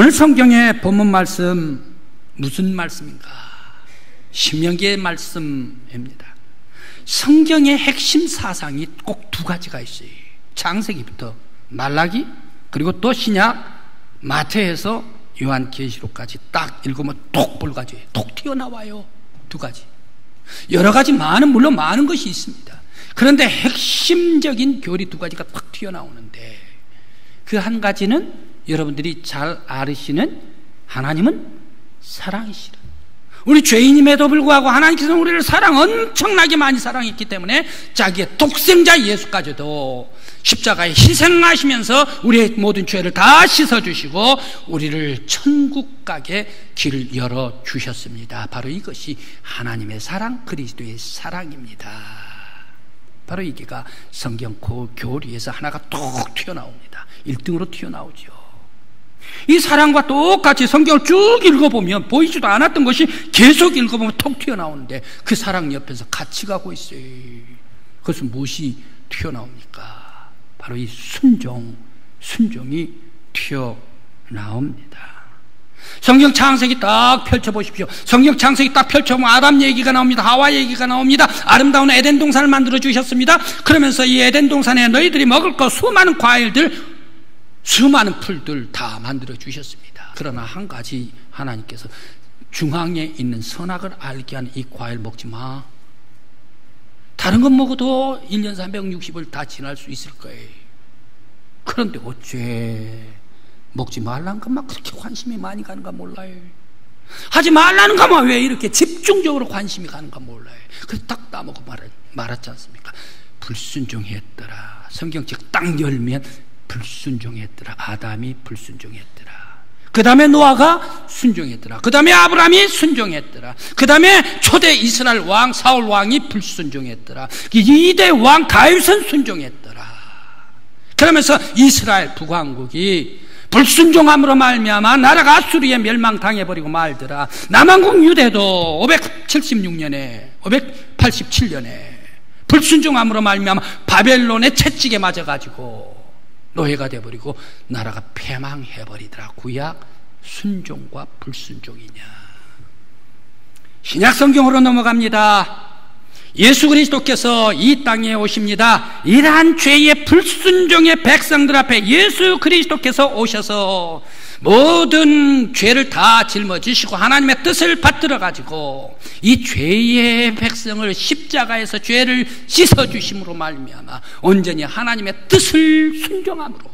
오늘 성경의 본문 말씀 무슨 말씀인가? 신명기의 말씀입니다. 성경의 핵심 사상이 꼭 두 가지가 있어요. 창세기부터 말라기, 그리고 또 신약 마태에서 요한계시록까지 딱 읽으면 독불가지예요. 독 튀어나와요. 두 가지. 여러 가지 물론 많은 것이 있습니다. 그런데 핵심적인 교리 두 가지가 딱 튀어나오는데, 그 한 가지는 여러분들이 잘 아시는 하나님은 사랑이시라. 우리 죄인임에도 불구하고 하나님께서는 우리를 엄청나게 많이 사랑했기 때문에 자기의 독생자 예수까지도 십자가에 희생하시면서 우리의 모든 죄를 다 씻어주시고 우리를 천국 가게 길을 열어주셨습니다. 바로 이것이 하나님의 사랑, 그리스도의 사랑입니다. 바로 이게가 성경 교리에서 하나가 뚝 튀어나옵니다. 1등으로 튀어나오죠. 이 사랑과 똑같이 성경을 쭉 읽어보면 보이지도 않았던 것이 계속 읽어보면 톡 튀어나오는데, 그 사랑 옆에서 같이 가고 있어요. 그것은 무엇이 튀어나옵니까? 바로 이 순종이 튀어나옵니다. 성경 창세기 딱 펼쳐보십시오. 성경 창세기 딱 펼쳐보면 아담 얘기가 나옵니다. 하와 얘기가 나옵니다. 아름다운 에덴 동산을 만들어 주셨습니다. 그러면서 이 에덴 동산에 너희들이 먹을 것 수많은 과일들, 수많은 풀들 다 만들어 주셨습니다. 그러나 한 가지 하나님께서 중앙에 있는 선악을 알게 하는 이 과일 먹지 마. 다른 건 먹어도 1년 360을 다 지날 수 있을 거예요. 그런데 어째 먹지 말라는 것만 그렇게 관심이 많이 가는가 몰라요. 하지 말라는 것만 왜 이렇게 집중적으로 관심이 가는가 몰라요. 그래서 딱 따먹고 말았지 않습니까? 불순종했더라. 성경책 딱 열면 불순종했더라. 아담이 불순종했더라. 그 다음에 노아가 순종했더라. 그 다음에 아브라함이 순종했더라. 그 다음에 초대 이스라엘 왕 사울 왕이 불순종했더라. 2대 왕 다윗은 순종했더라. 그러면서 이스라엘 북왕국이 불순종함으로 말미암아 나라가 아수리에 멸망당해버리고 말더라. 남왕국 유대도 587년에 불순종함으로 말미암아 바벨론의 채찍에 맞아가지고 노예가 되어버리고 나라가 패망해버리더라. 구약 순종과 불순종이냐. 신약 성경으로 넘어갑니다. 예수 그리스도께서 이 땅에 오십니다. 이러한 죄의 불순종의 백성들 앞에 예수 그리스도께서 오셔서 모든 죄를 다 짊어지시고 하나님의 뜻을 받들어 가지고 이 죄의 백성을 십자가에서 죄를 씻어주심으로 말미암아 온전히 하나님의 뜻을 순종함으로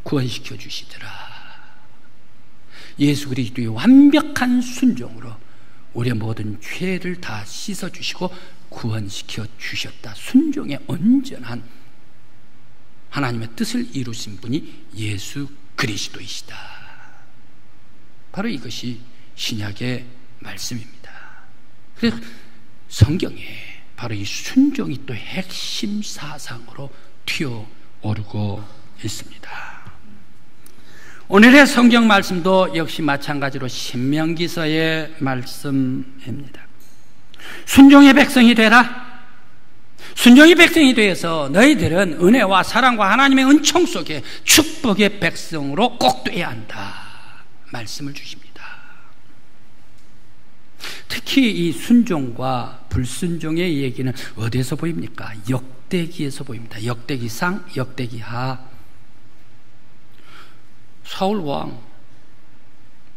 구원시켜 주시더라. 예수 그리스도의 완벽한 순종으로 우리의 모든 죄를 다 씻어주시고 구원시켜 주셨다. 순종의 온전한 하나님의 뜻을 이루신 분이 예수 그리스도이시다. 바로 이것이 신약의 말씀입니다. 그래서 성경에 바로 이 순종이 또 핵심 사상으로 튀어오르고 있습니다. 오늘의 성경 말씀도 역시 마찬가지로 신명기서의 말씀입니다. 순종의 백성이 되라. 순종의 백성이 되어서 너희들은 은혜와 사랑과 하나님의 은총 속에 축복의 백성으로 꼭 돼야 한다. 말씀을 주십니다. 특히 이 순종과 불순종의 얘기는 어디에서 보입니까? 역대기에서 보입니다. 역대기상, 역대기하. 사울 왕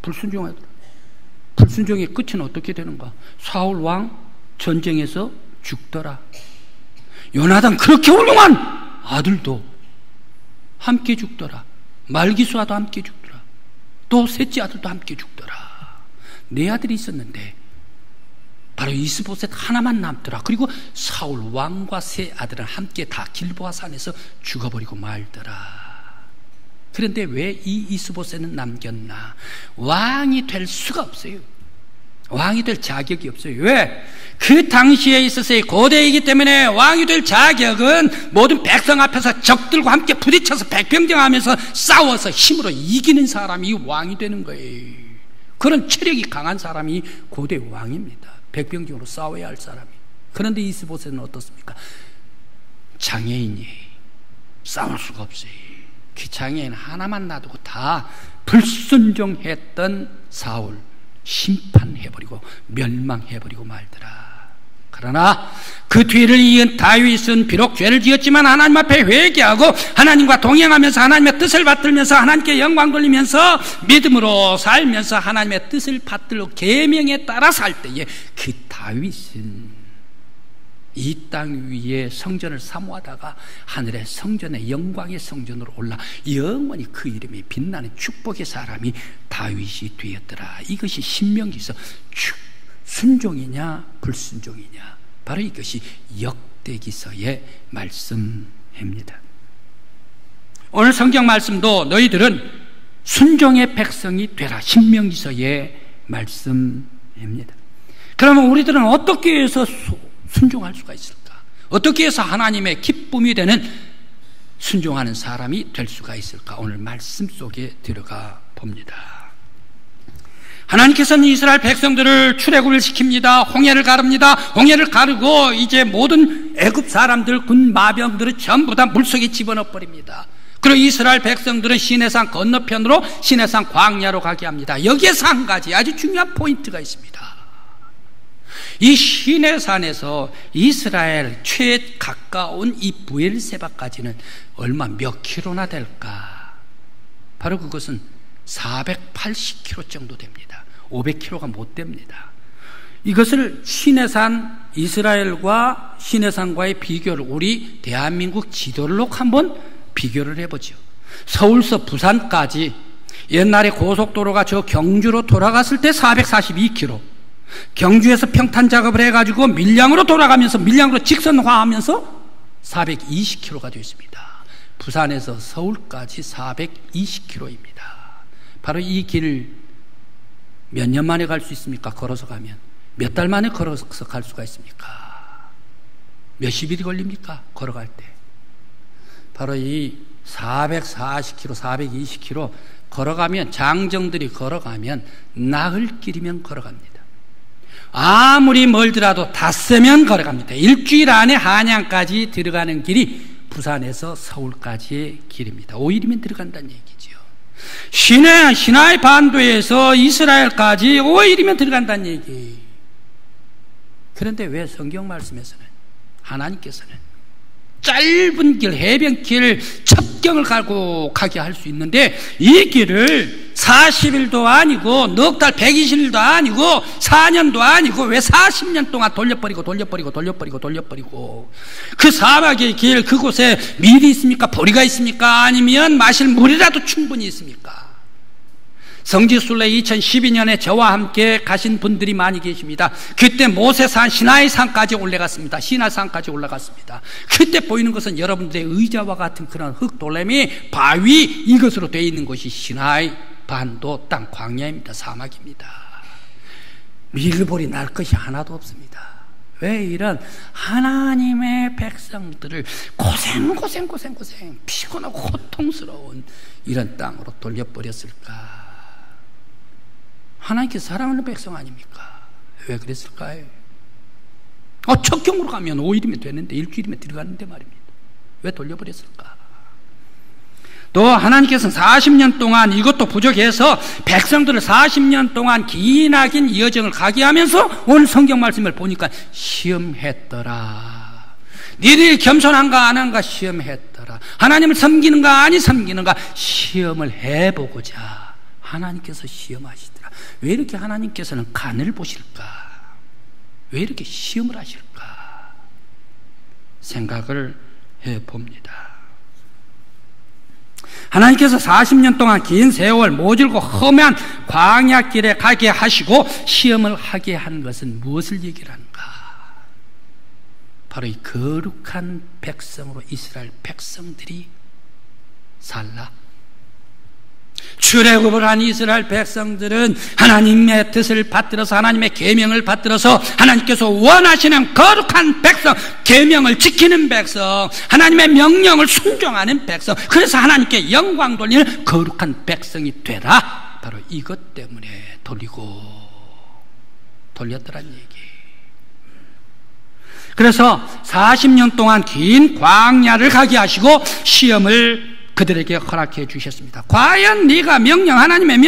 불순종하더라. 불순종의 끝은 어떻게 되는가? 사울 왕 전쟁에서 죽더라. 요나단 그렇게 훌륭한 아들도 함께 죽더라. 말기수아도 함께 죽더라. 또 셋째 아들도 함께 죽더라. 네 아들이 있었는데 바로 이스보셋 하나만 남더라. 그리고 사울 왕과 세 아들은 함께 다 길보아 산에서 죽어버리고 말더라. 그런데 왜 이 이스보셋은 남겼나? 왕이 될 수가 없어요. 왕이 될 자격이 없어요. 왜? 그 당시에 있어서의 고대이기 때문에 왕이 될 자격은 모든 백성 앞에서 적들과 함께 부딪혀서 백병정하면서 싸워서 힘으로 이기는 사람이 왕이 되는 거예요. 그런 체력이 강한 사람이 고대 왕입니다. 백병정으로 싸워야 할 사람이. 그런데 이스보셋은 어떻습니까? 장애인이 싸울 수가 없어요. 귀창에는 하나만 놔두고 다 불순종했던 사울 심판해버리고 멸망해버리고 말더라. 그러나 그 뒤를 이은 다윗은 비록 죄를 지었지만 하나님 앞에 회개하고 하나님과 동행하면서 하나님의 뜻을 받들면서 하나님께 영광 돌리면서 믿음으로 살면서 하나님의 뜻을 받들고 계명에 따라 살 때에 그 다윗은 이 땅 위에 성전을 사모하다가 하늘의 성전에 영광의 성전으로 올라 영원히 그 이름이 빛나는 축복의 사람이 다윗이 되었더라. 이것이 신명기서 순종이냐 불순종이냐, 바로 이것이 역대기서의 말씀입니다. 오늘 성경 말씀도 너희들은 순종의 백성이 되라, 신명기서의 말씀입니다. 그러면 우리들은 어떻게 해서 순종할 수가 있을까? 어떻게 해서 하나님의 기쁨이 되는 순종하는 사람이 될 수가 있을까? 오늘 말씀 속에 들어가 봅니다. 하나님께서는 이스라엘 백성들을 출애굽을 시킵니다. 홍해를 가릅니다. 홍해를 가르고 이제 모든 애굽 사람들, 군 마병들을 전부 다 물속에 집어넣어 버립니다. 그리고 이스라엘 백성들은 시내산 건너편으로 시내산 광야로 가게 합니다. 여기에서 한 가지 아주 중요한 포인트가 있습니다. 이 시내산에서 이스라엘 최 가까운 이 부엘세바까지는 얼마 몇 킬로나 될까? 바로 그것은 480km 정도 됩니다. 500km가 못 됩니다. 이것을 시내산, 이스라엘과 시내산과의 비교를 우리 대한민국 지도를 놓고 한번 비교를 해보죠. 서울서 부산까지 옛날에 고속도로가 저 경주로 돌아갔을 때 442km, 경주에서 평탄 작업을 해가지고 밀양으로 돌아가면서 밀양으로 직선화하면서 420km가 되었습니다. 부산에서 서울까지 420km입니다. 바로 이 길 몇 년 만에 갈 수 있습니까? 걸어서 가면. 몇 달 만에 걸어서 갈 수가 있습니까? 몇십 일이 걸립니까? 걸어갈 때. 바로 이 440km, 420km 걸어가면, 장정들이 걸어가면 나흘 길이면 걸어갑니다. 아무리 멀더라도 닷새면 걸어갑니다. 일주일 안에 한양까지 들어가는 길이 부산에서 서울까지의 길입니다. 5일이면 들어간다는 얘기죠. 시나이 반도에서 이스라엘까지 5일이면 들어간다는 얘기. 그런데 왜 성경 말씀에서는 하나님께서는 짧은 길, 해변길, 첩경을 가고 가게 할 수 있는데 이 길을 40일도 아니고 넉 달 120일도 아니고 4년도 아니고 왜 40년 동안 돌려버리고 그 사막의 길, 그곳에 밀이 있습니까? 보리가 있습니까? 아니면 마실 물이라도 충분히 있습니까? 성지순례 2012년에 저와 함께 가신 분들이 많이 계십니다. 그때 모세산 시나이산까지 올라갔습니다. 시나이산까지 올라갔습니다. 그때 보이는 것은 여러분들의 의자와 같은 그런 흙돌레미, 바위, 이것으로 되어 있는 것이 시나이 반도 땅 광야입니다. 사막입니다. 밀보리 날 것이 하나도 없습니다. 왜 이런 하나님의 백성들을 고생 피곤하고 고통스러운 이런 땅으로 돌려버렸을까? 하나님께서 사랑하는 백성 아닙니까? 왜 그랬을까요? 첩경으로 가면 5일이면 되는데 일주일이면 들어가는데 말입니다. 왜 돌려버렸을까? 또 하나님께서는 40년 동안 이것도 부족해서 백성들을 40년 동안 기나긴 여정을 가게 하면서 오늘 성경 말씀을 보니까 시험했더라. 니들이 겸손한가 안 한가 시험했더라. 하나님을 섬기는가 아니 섬기는가 시험을 해보고자 하나님께서 시험하시더라. 왜 이렇게 하나님께서는 간을 보실까? 왜 이렇게 시험을 하실까? 생각을 해봅니다. 하나님께서 40년 동안 긴 세월 모질고 험한 광야길에 가게 하시고 시험을 하게 한 것은 무엇을 얘기하는가? 바로 이 거룩한 백성으로 이스라엘 백성들이 살라. 출애굽을 한 이스라엘 백성들은 하나님의 뜻을 받들어서 하나님의 계명을 받들어서 하나님께서 원하시는 거룩한 백성, 계명을 지키는 백성, 하나님의 명령을 순종하는 백성, 그래서 하나님께 영광 돌리는 거룩한 백성이 되라. 바로 이것 때문에 돌렸더란 얘기. 그래서 40년 동안 긴 광야를 가게 하시고 시험을 그들에게 허락해 주셨습니다. 과연 네가 하나님의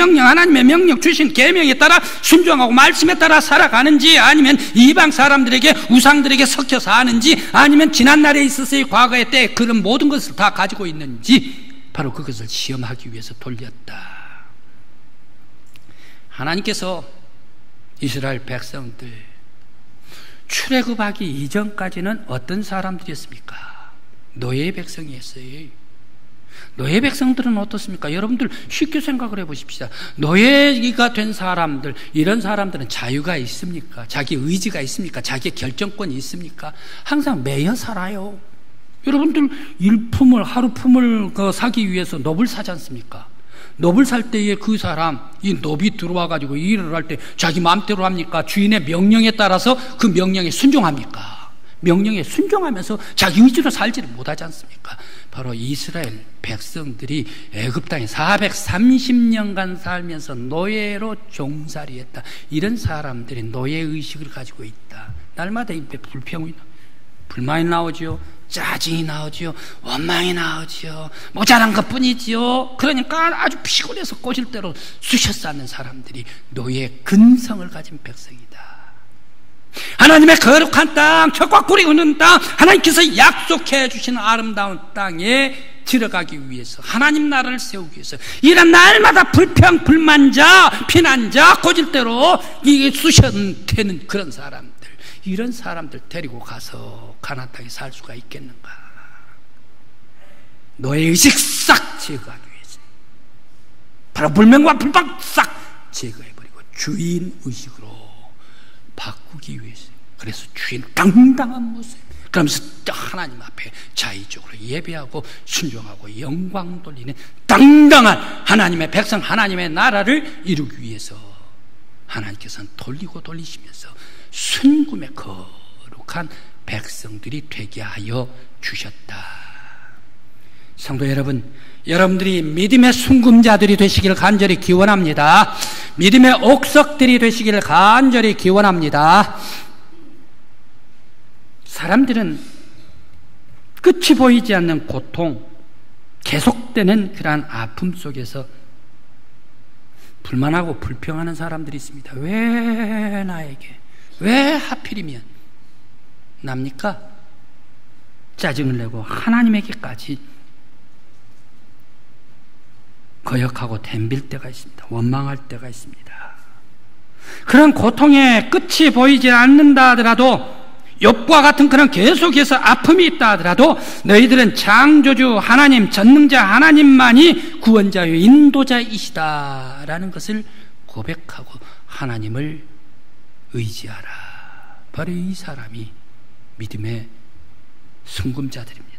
명령 주신 계명에 따라 순종하고 말씀에 따라 살아가는지, 아니면 이방 사람들에게, 우상들에게 섞여 사는지, 아니면 지난날에 있었어의 과거의 때 그런 모든 것을 다 가지고 있는지, 바로 그것을 시험하기 위해서 돌렸다. 하나님께서 이스라엘 백성들 출애굽하기 이전까지는 어떤 사람들이었습니까? 노예의 백성이었어요. 노예 백성들은 어떻습니까? 여러분들 쉽게 생각을 해보십시다. 노예가 된 사람들, 이런 사람들은 자유가 있습니까? 자기 의지가 있습니까? 자기 결정권이 있습니까? 항상 매여 살아요. 여러분들 일품을, 하루품을 사기 위해서 노블 사지 않습니까? 노블 살 때에 그 사람, 이 노비 들어와가지고 일을 할 때 자기 마음대로 합니까? 주인의 명령에 따라서 그 명령에 순종합니까? 명령에 순종하면서 자기 의지로 살지를 못하지 않습니까? 바로 이스라엘 백성들이 애굽 땅에 430년간 살면서 노예로 종살이했다. 이런 사람들이 노예의식을 가지고 있다. 날마다 입에 불만이 나오죠. 짜증이 나오지요. 원망이 나오지요. 모자란 것뿐이지요. 그러니까 아주 피곤해서 꼬실 대로 쑤셔 쌓는 사람들이 노예의 근성을 가진 백성이다. 하나님의 거룩한 땅, 젖과 꿀이 흐르는 땅, 하나님께서 약속해 주신 아름다운 땅에 들어가기 위해서, 하나님 나라를 세우기 위해서 이런 날마다 불평, 불만자, 피난자, 꼬질 대로 이게 쑤셔대는 그런 사람들, 이런 사람들 데리고 가서 가나안 땅에 살 수가 있겠는가? 노예의식 싹 제거하기 위해서, 바로 불명과 불박 싹 제거해버리고 주인의식으로 바꾸기 위해서. 그래서 주인 당당한 모습, 그러면서 하나님 앞에 자의적으로 예배하고 순종하고 영광 돌리는 당당한 하나님의 백성, 하나님의 나라를 이루기 위해서 하나님께서는 돌리고 돌리시면서 순금의 거룩한 백성들이 되게 하여 주셨다. 성도 여러분, 여러분들이 믿음의 순금자들이 되시기를 간절히 기원합니다. 믿음의 옥석들이 되시기를 간절히 기원합니다. 사람들은 끝이 보이지 않는 고통, 계속되는 그러한 아픔 속에서 불만하고 불평하는 사람들이 있습니다. 왜 나에게, 왜 하필이면 납니까? 짜증을 내고 하나님에게까지 거역하고 덤빌 때가 있습니다. 원망할 때가 있습니다. 그런 고통의 끝이 보이지 않는다 하더라도, 욥과 같은 그런 계속해서 아픔이 있다 하더라도 너희들은 창조주 하나님, 전능자 하나님만이 구원자요 인도자이시다라는 것을 고백하고 하나님을 의지하라. 바로 이 사람이 믿음의 순금자들입니다.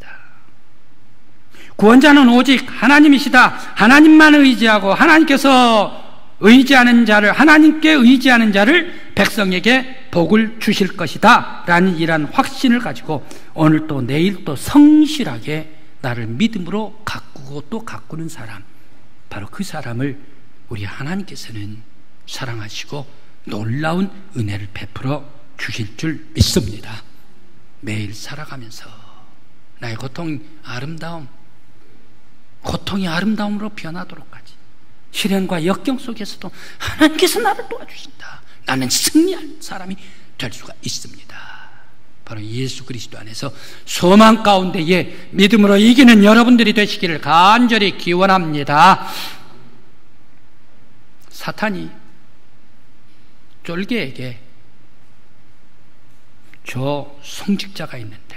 구원자는 오직 하나님이시다. 하나님만 의지하고 하나님께서 의지하는 자를, 하나님께 의지하는 자를 백성에게 복을 주실 것이다 라는 이러한 확신을 가지고 오늘 또 내일 또 성실하게 나를 믿음으로 가꾸고 또 가꾸는 사람, 바로 그 사람을 우리 하나님께서는 사랑하시고 놀라운 은혜를 베풀어 주실 줄 믿습니다. 매일 살아가면서 나의 고통이 아름다움으로 변하도록까지, 시련과 역경 속에서도 하나님께서 나를 도와주신다. 나는 승리할 사람이 될 수가 있습니다. 바로 예수 그리스도 안에서 소망 가운데에 믿음으로 이기는 여러분들이 되시기를 간절히 기원합니다. 사탄이 쫄개에게 저 성직자가 있는데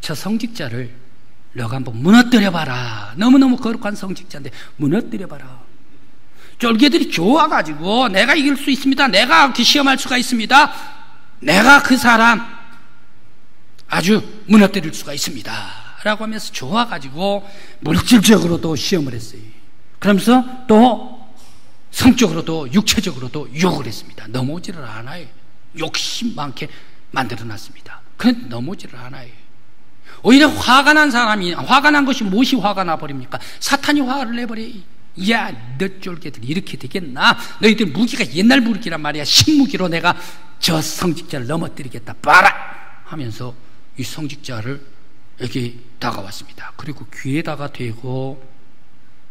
저 성직자를 너가 한번 무너뜨려봐라. 너무너무 거룩한 성직자인데 무너뜨려봐라. 쫄개들이 좋아가지고 내가 이길 수 있습니다. 내가 시험할 수가 있습니다. 내가 그 사람 아주 무너뜨릴 수가 있습니다 라고 하면서 좋아가지고 물질적으로도 시험을 했어요. 그러면서 또 성적으로도 육체적으로도 유혹을 했습니다. 넘어지를 않아요. 욕심 많게 만들어놨습니다. 그런데 넘어지를 않아요. 오히려 화가 난 것이 무엇이 화가 나버립니까? 사탄이 화를 내버려. 야, 너 쫄개들이 이렇게 되겠나? 너희들 무기가 옛날 무기란 말이야. 신무기로 내가 저 성직자를 넘어뜨리겠다. 봐라! 하면서 이 성직자를 다가왔습니다. 그리고 귀에다가 대고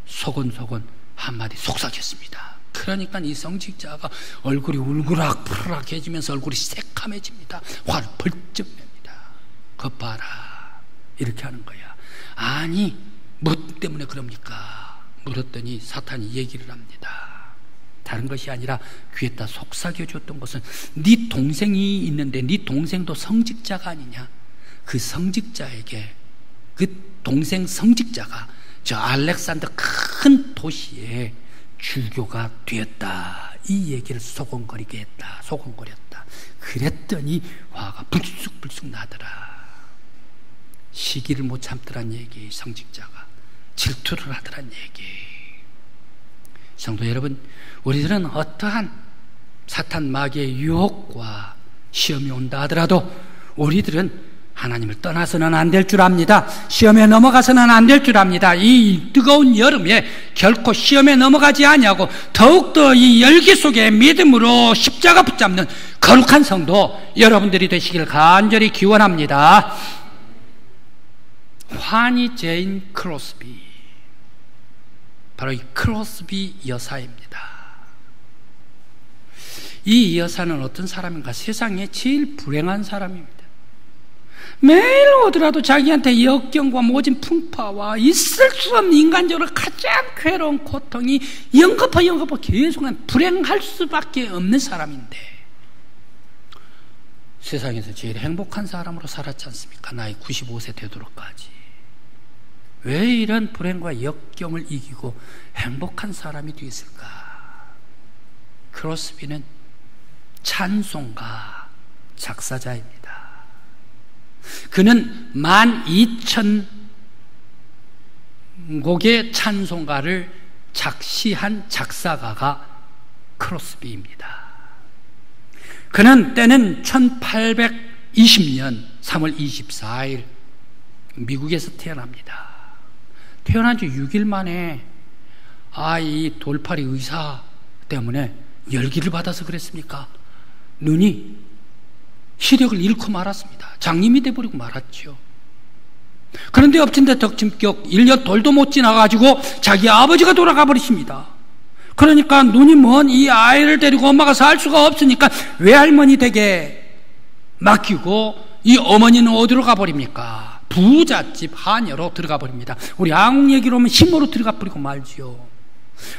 소곤소곤 한마디 속삭였습니다. 그러니까 이 성직자가 얼굴이 울그락푸락해지면서 얼굴이 새카매집니다. 화를 벌쩍 냅니다. 것 봐라, 이렇게 하는 거야. 아니, 뭐 때문에 그럽니까? 물었더니 사탄이 얘기를 합니다. 다른 것이 아니라 귀에다 속삭여줬던 것은 네 동생이 있는데 네 동생도 성직자가 아니냐? 그 성직자에게, 그 동생 성직자가 저 알렉산더 큰 도시에 주교가 되었다, 이 얘기를 소곤거리게 했다, 소곤거렸다. 그랬더니 화가 불쑥불쑥 나더라. 시기를 못 참더란 얘기. 성직자가 질투를 하더란 얘기. 성도 여러분, 우리들은 어떠한 사탄 마귀의 유혹과 시험이 온다 하더라도 우리들은 하나님을 떠나서는 안 될 줄 압니다. 시험에 넘어가서는 안 될 줄 압니다. 이 뜨거운 여름에 결코 시험에 넘어가지 아니하고 더욱더 이 열기 속에 믿음으로 십자가 붙잡는 거룩한 성도 여러분들이 되시길 간절히 기원합니다. 환희 제인 크로스비, 바로 이 크로스비 여사입니다. 이 여사는 어떤 사람인가? 세상에 제일 불행한 사람입니다. 매일 오더라도 자기한테 역경과 모진 풍파와 있을 수 없는 인간적으로 가장 괴로운 고통이 연거푸 계속 불행할 수밖에 없는 사람인데, 세상에서 제일 행복한 사람으로 살았지 않습니까? 나이 95세 되도록까지. 왜 이런 불행과 역경을 이기고 행복한 사람이 되었을까? 크로스비는 찬송가 작사자입니다. 그는 12,000곡의 찬송가를 작시한 작사가가 크로스비입니다. 그는 때는 1820년 3월 24일 미국에서 태어납니다. 태어난 지 6일 만에 이 돌팔이 의사 때문에 열기를 받아서 그랬습니까? 눈이 시력을 잃고 말았습니다. 장님이 돼버리고 말았죠. 그런데 엎친 데 덕침격 1년 돌도 못 지나가지고 자기 아버지가 돌아가 버리십니다. 그러니까 눈이 먼 이 아이를 데리고 엄마가 살 수가 없으니까 외할머니 댁에 맡기고 이 어머니는 어디로 가버립니까? 부잣집 하녀로 들어가 버립니다. 우리 한국 얘기로 하면 신모로 들어가 버리고 말지요.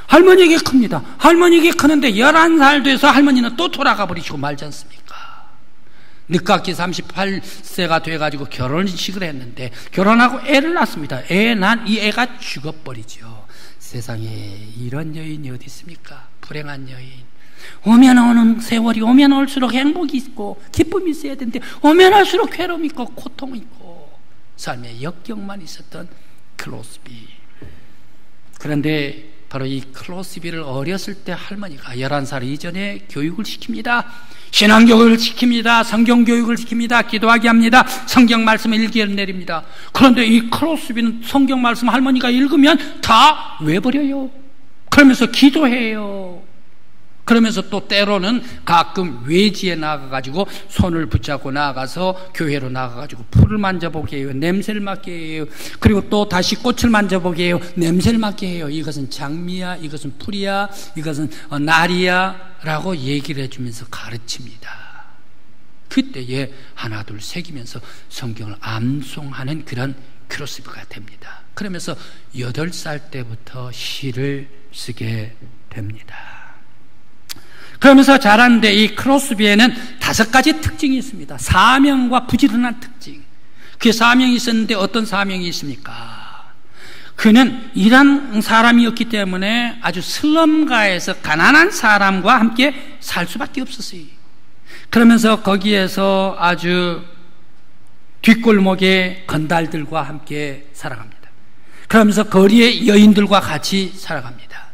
할머니에게 큽니다. 할머니에게 크는데 11살 돼서 할머니는 또 돌아가 버리시고 말지 않습니까? 늦깎이 38세가 돼가지고 결혼식을 했는데 결혼하고 애를 낳습니다. 애 난 이 애가 죽어버리죠. 세상에 이런 여인이 어디 있습니까? 불행한 여인. 오면 오는 세월이 오면 올수록 행복이 있고 기쁨이 있어야 되는데 오면 올수록 괴로움이 있고 고통이 있고 삶에 역경만 있었던 크로스비. 그런데 바로 이 크로스비를 어렸을 때 할머니가 11살 이전에 교육을 시킵니다. 신앙교육을 시킵니다. 성경교육을 시킵니다. 기도하게 합니다. 성경 말씀을 일기를 내립니다. 그런데 이 크로스비는 성경 말씀 할머니가 읽으면 다 외버려요. 그러면서 기도해요. 그러면서 또 때로는 가끔 외지에 나가가지고 손을 붙잡고 나가서 교회로 나가가지고 풀을 만져보게 해요. 냄새를 맡게 해요. 그리고 또 다시 꽃을 만져보게 해요. 냄새를 맡게 해요. 이것은 장미야, 이것은 풀이야, 이것은 날이야 라고 얘기를 해주면서 가르칩니다. 그때에 하나 둘 새기면서 성경을 암송하는 그런 크로스비가 됩니다. 그러면서 8살 때부터 시를 쓰게 됩니다. 그러면서 자라는데 이 크로스비에는 5가지 특징이 있습니다. 사명과 부지런한 특징. 그게 사명이 있었는데 어떤 사명이 있습니까? 그는 이런 사람이었기 때문에 아주 슬럼가에서 가난한 사람과 함께 살 수밖에 없었어요. 그러면서 거기에서 아주 뒷골목에 건달들과 함께 살아갑니다. 그러면서 거리의 여인들과 같이 살아갑니다.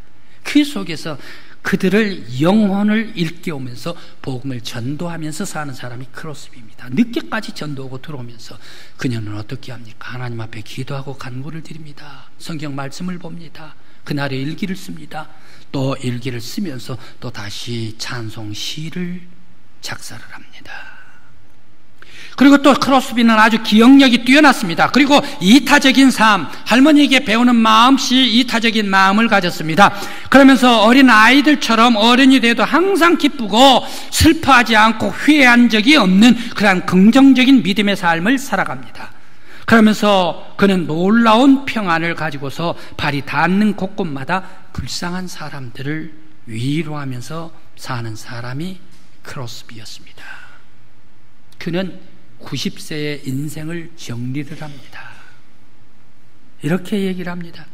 그 속에서 그들을 영혼을 일깨우면서 복음을 전도하면서 사는 사람이 크로스비입니다. 늦게까지 전도하고 들어오면서 그녀는 어떻게 합니까? 하나님 앞에 기도하고 간구를 드립니다. 성경 말씀을 봅니다. 그날의 일기를 씁니다. 또 일기를 쓰면서 또 다시 찬송 시를 작사를 합니다. 그리고 또 크로스비는 아주 기억력이 뛰어났습니다. 그리고 이타적인 삶, 할머니에게 배우는 마음씨 이타적인 마음을 가졌습니다. 그러면서 어린 아이들처럼 어른이 돼도 항상 기쁘고 슬퍼하지 않고 후회한 적이 없는 그러한 긍정적인 믿음의 삶을 살아갑니다. 그러면서 그는 놀라운 평안을 가지고서 발이 닿는 곳곳마다 불쌍한 사람들을 위로하면서 사는 사람이 크로스비였습니다. 그는 90세의 인생을 정리를 합니다. 이렇게 얘기를 합니다.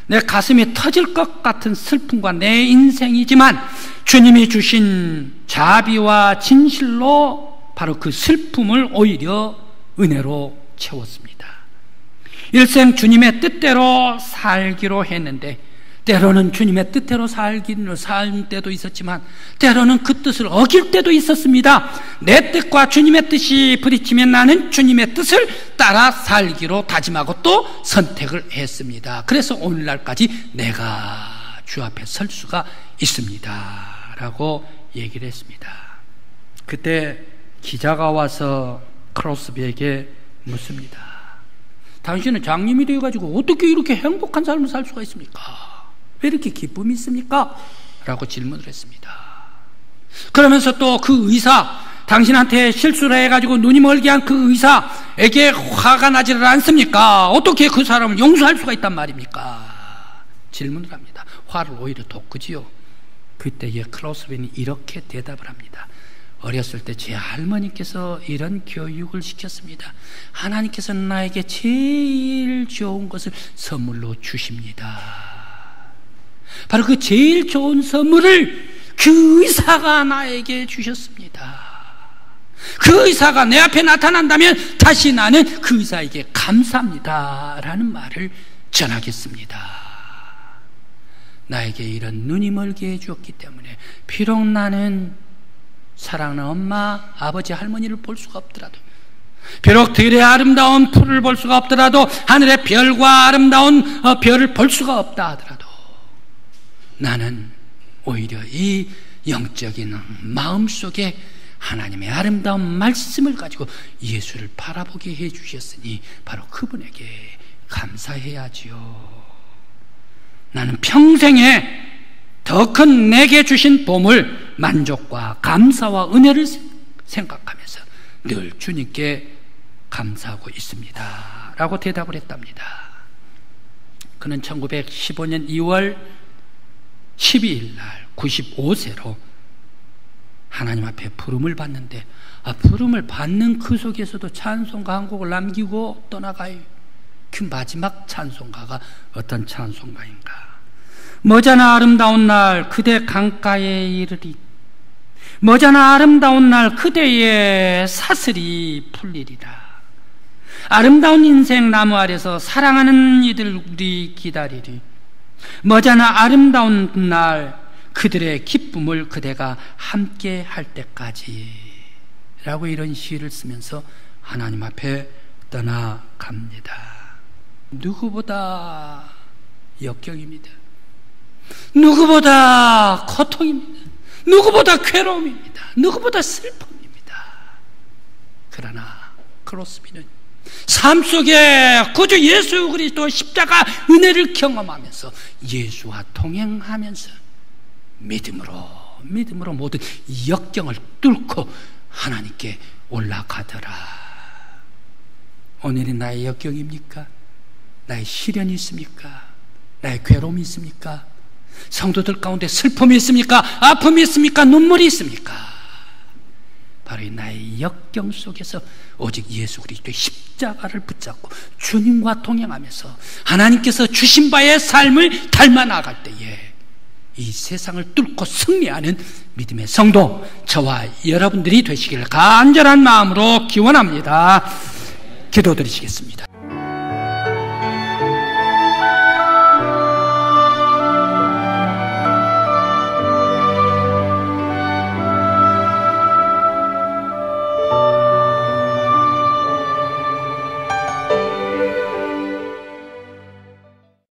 내 가슴이 터질 것 같은 슬픔과 내 인생이지만 주님이 주신 자비와 진실로 바로 그 슬픔을 오히려 은혜로 채웠습니다. 일생 주님의 뜻대로 살기로 했는데 때로는 주님의 뜻대로 살 때도 있었지만 때로는 그 뜻을 어길 때도 있었습니다. 내 뜻과 주님의 뜻이 부딪히면 나는 주님의 뜻을 따라 살기로 다짐하고 또 선택을 했습니다. 그래서 오늘날까지 내가 주 앞에 설 수가 있습니다 라고 얘기를 했습니다. 그때 기자가 와서 크로스비에게 묻습니다. 당신은 장님이 되어가지고 어떻게 이렇게 행복한 삶을 살 수가 있습니까? 왜 이렇게 기쁨이 있습니까? 라고 질문을 했습니다. 그러면서 또 그 의사, 당신한테 실수를 해가지고 눈이 멀게 한 그 의사에게 화가 나지를 않습니까? 어떻게 그 사람을 용서할 수가 있단 말입니까? 질문을 합니다. 화를 오히려 돋구지요. 그때에 크로스비는 이렇게 대답을 합니다. 어렸을 때 제 할머니께서 이런 교육을 시켰습니다. 하나님께서는 나에게 제일 좋은 것을 선물로 주십니다. 바로 그 제일 좋은 선물을 그 의사가 나에게 주셨습니다. 그 의사가 내 앞에 나타난다면 다시 나는 그 의사에게 감사합니다 라는 말을 전하겠습니다. 나에게 이런 눈이 멀게 해주었기 때문에 비록 나는 사랑하는 엄마, 아버지, 할머니를 볼 수가 없더라도, 비록 들의 아름다운 풀을 볼 수가 없더라도, 하늘의 별과 아름다운 별을 볼 수가 없다 하더라도 나는 오히려 이 영적인 마음 속에 하나님의 아름다운 말씀을 가지고 예수를 바라보게 해주셨으니 바로 그분에게 감사해야지요. 나는 평생에 더 큰 내게 주신 보물, 만족과 감사와 은혜를 생각하면서 늘 주님께 감사하고 있습니다 라고 대답을 했답니다. 그는 1915년 2월 12일 날 95세로 하나님 앞에 부름을 받는데, 부름을 받는 그 속에서도 찬송가 한 곡을 남기고 떠나가요. 그 마지막 찬송가가 어떤 찬송가인가? 머지않아 아름다운 날 그대 강가에 이르리, 머지않아 아름다운 날 그대의 사슬이 풀리리라. 아름다운 인생 나무 아래서 사랑하는 이들 우리 기다리리. 머지않아 아름다운 날 그들의 기쁨을 그대가 함께 할 때까지 라고 이런 시를 쓰면서 하나님 앞에 떠나갑니다. 누구보다 역경입니다. 누구보다 고통입니다. 누구보다 괴로움입니다. 누구보다 슬픔입니다. 그러나 크로스비는 삶 속에 구주 예수 그리스도 십자가 은혜를 경험하면서 예수와 동행하면서 믿음으로 모든 역경을 뚫고 하나님께 올라가더라. 오늘이 나의 역경입니까? 나의 시련이 있습니까? 나의 괴로움이 있습니까? 성도들 가운데 슬픔이 있습니까? 아픔이 있습니까? 눈물이 있습니까? 바로 이 나의 역경 속에서 오직 예수 그리스도의 십자가를 붙잡고 주님과 동행하면서 하나님께서 주신 바의 삶을 닮아 나갈 때에 이 세상을 뚫고 승리하는 믿음의 성도, 저와 여러분들이 되시길 간절한 마음으로 기원합니다. 기도드리시겠습니다.